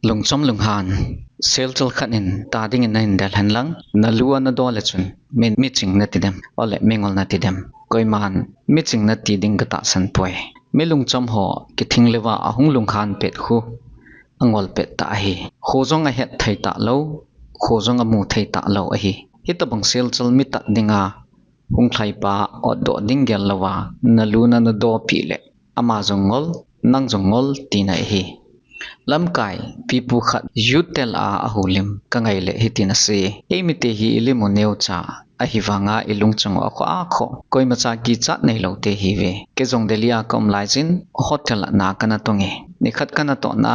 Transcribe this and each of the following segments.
lungchom lunghan selchol khanin tading in nain dal hanlang nalua na dole chun min miching na tidem ole mengol na tidem koiman miching na tiding gata san poi mi lungchom ho ki thinglewa ahung lungkhan pet khu angol pet ta hi khojong a het thai ta lo khojong a mu thai ta lo a hi hitabang selchol mi ta dinga hung thlai pa odo ding gel lawa naluna na do pi le ama jongol nang jongol tina hi lamkai pipu khat yutel a ahulim kangai le hitina se emite hi ilimo neucha ahiwanga ilungchang a kho koimacha ki cha nei lote hi ve kejong delia kom laijin hotel na kana tonge nikhat kana to na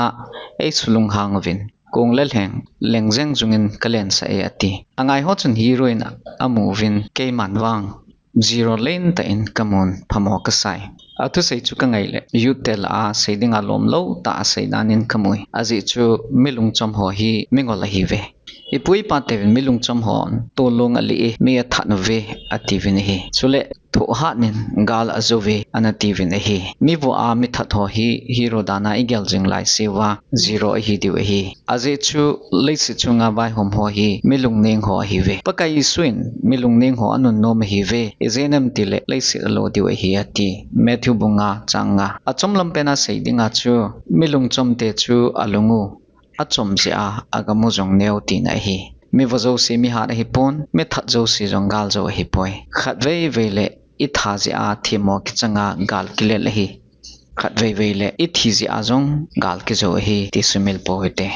ei sulung hangwin konglel heng lengjeng jungin kalen sa e ati angai ho chun heroine amovin keimanwang zero lane ta in kamun phamo kasai atu sei chu kangai le yutel a seiding alom lo ta seidanin kamui aji chu milung chom ho hi mingol hi ve ipui pa te milung chom hon to long ali me than ve ativin hi chule tho ha nin gal azove anativin hi mi bo a mi that ho hi hero dana igel jing lai sewa zero hi diwe hi aji chu leisi chunga bai hom ho hi milung neng ho hi ve pakai suin milung neng ho anun nom hi ve ezenem tile leisi lo diwe hi ati Matthew bunga changa achom lampena seidinga chu milung chom te chu alungu achom se a agamu jong neu ti na hi mi wazo se mi ha hi pon me that zo si jong gal zo hi poi khat vei vei le I tha ji a thimo ki changa gal kile le hi khat vei vei le I thi ji a jong gal ki zo hi ti sumil po hite